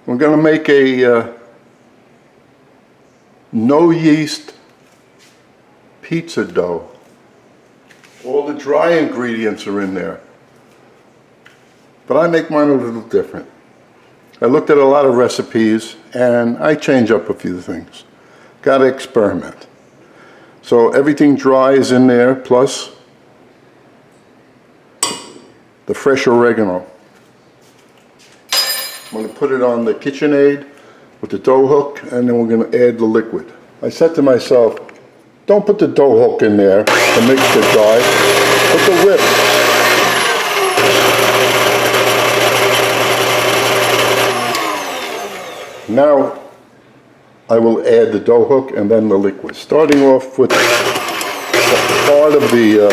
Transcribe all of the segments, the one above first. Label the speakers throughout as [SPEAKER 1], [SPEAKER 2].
[SPEAKER 1] We're going to make a no yeast pizza dough. All the dry ingredients are in there, but I make mine a little different. I looked at a lot of recipes and I change up a few things. Got to experiment. So everything dry is in there, plus the fresh oregano. I'm going to put it on the KitchenAid with the dough hook, and then we're going to add the liquid. I said to myself, don't put the dough hook in there and mix it dry. Put the whip. Now I will add the dough hook and then the liquid. Starting off with part of the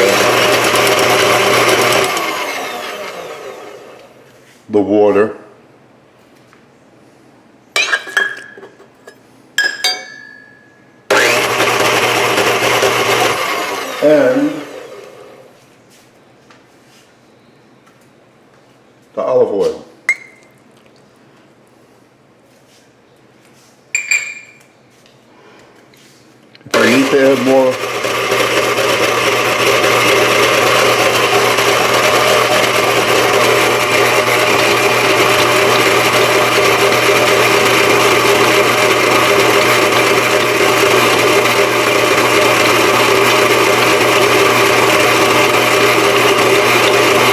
[SPEAKER 1] water. And the olive oil. If I need to add more,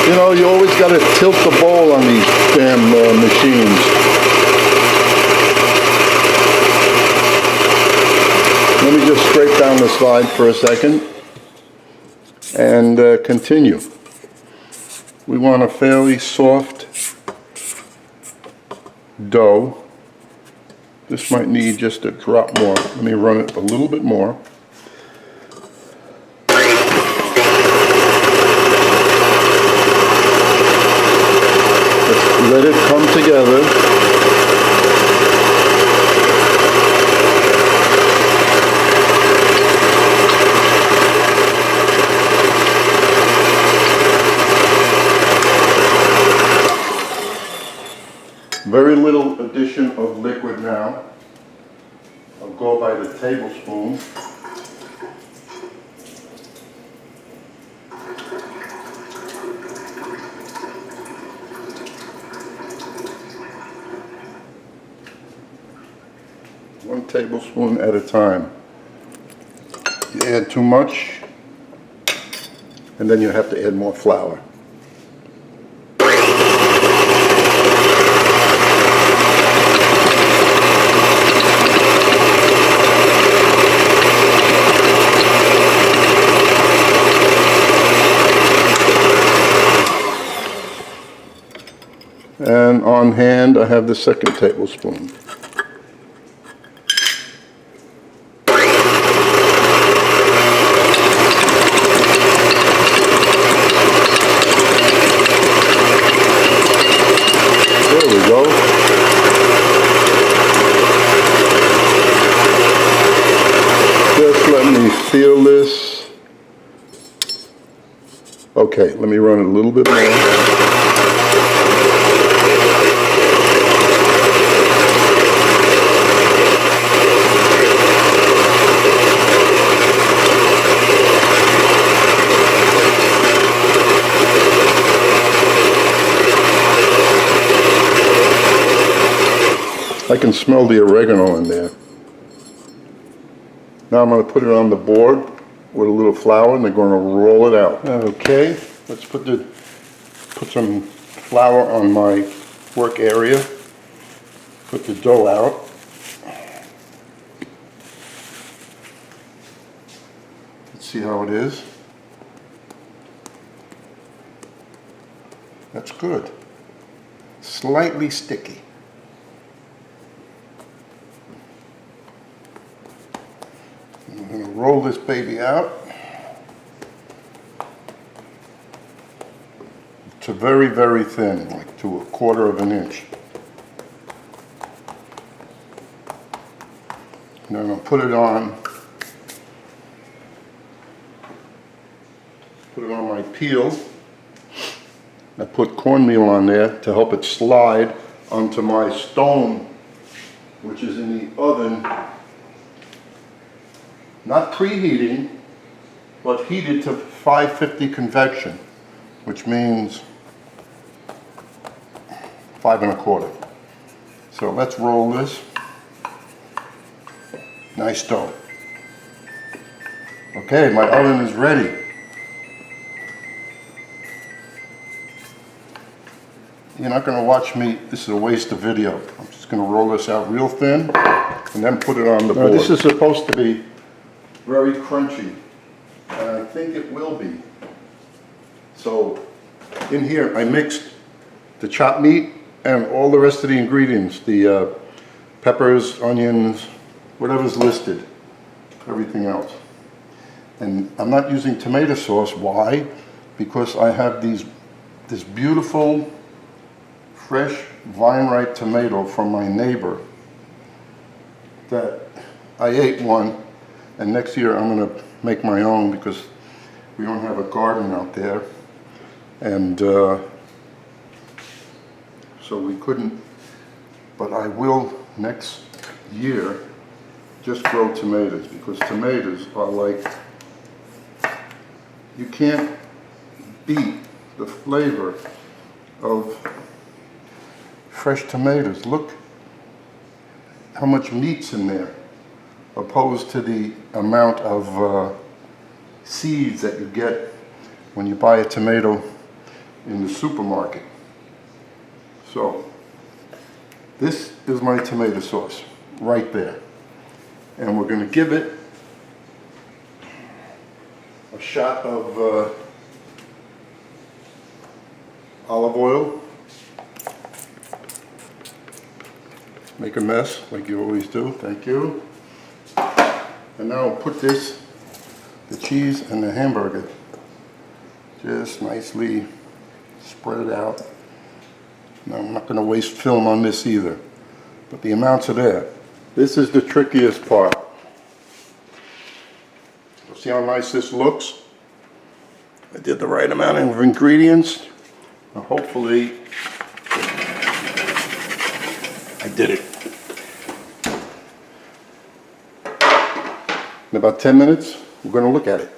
[SPEAKER 1] you know, you always got to tilt the bowl on these damn machines. Let me just scrape down the slide for a second and continue. We want a fairly soft dough. This might need just a drop more. Let me run it a little bit more. Let it come together. Very little addition of liquid now. I'll go by the tablespoon. One tablespoon at a time. You add too much, and then you have to add more flour. And on hand, I have the second tablespoon. There we go. Just let me feel this. Okay, let me run it a little bit more. I can smell the oregano in there. Now I'm going to put it on the board with a little flour, and they're going to roll it out. Okay, let's put some flour on my work area. Put the dough out. Let's see how it is. That's good. Slightly sticky. I'm going to roll this baby out to very, very thin, like to 1/4 of an inch. And then I'll put it on my peel. I put cornmeal on there to help it slide onto my stone, which is in the oven, not preheating, but heated to 550 convection, which means 5 1/4. So let's roll this. Nice dough. Okay, my oven is ready. You're not going to watch me. This is a waste of video. I'm just going to roll this out real thin and then put it on the board. Now, this is supposed to be very crunchy, and I think it will be. So in here I mixed the chopped meat and all the rest of the ingredients, the peppers, onions, whatever's listed, everything else. And I'm not using tomato sauce. Why? Because I have this beautiful fresh vine-ripe tomato from my neighbor that I ate one, and next year I'm going to make my own because we don't have a garden out there, and so we couldn't, but I will next year just grow tomatoes, because tomatoes are like, you can't beat the flavor of fresh tomatoes. Look how much meat's in there, opposed to the amount of seeds that you get when you buy a tomato in the supermarket. So this is my tomato sauce right there, and we're going to give it a shot of olive oil. Make a mess like you always do. Thank you. And now I'll put this, the cheese and the hamburger, just nicely spread it out. Now, I'm not going to waste film on this either, but the amounts are there. This is the trickiest part. See how nice this looks? I did the right amount of ingredients. Now, hopefully I did it. In about 10 minutes, we're going to look at it.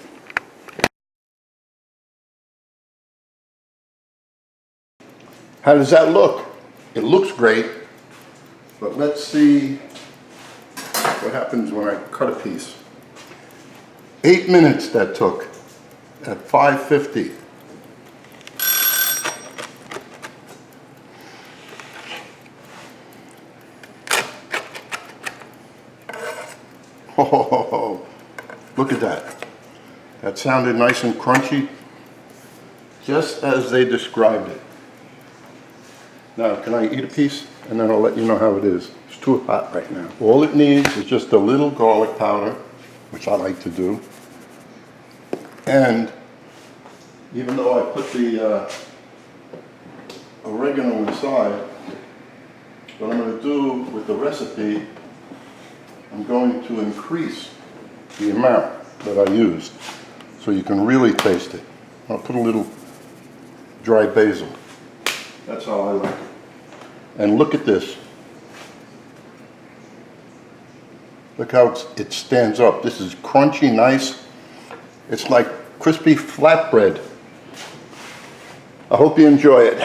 [SPEAKER 1] How does that look? It looks great, but let's see what happens when I cut a piece. 8 minutes that took at 550. Oh, look at that. That sounded nice and crunchy, just as they described it. Now, can I eat a piece? And then I'll let you know how it is. It's too hot right now. All it needs is just a little garlic powder, which I like to do. And even though I put the oregano inside, what I'm going to do with the recipe, I'm going to increase the amount that I used so you can really taste it. I'll put a little dry basil. That's how I like it. And look at this. Look how it stands up. This is crunchy, nice. It's like crispy flatbread. I hope you enjoy it.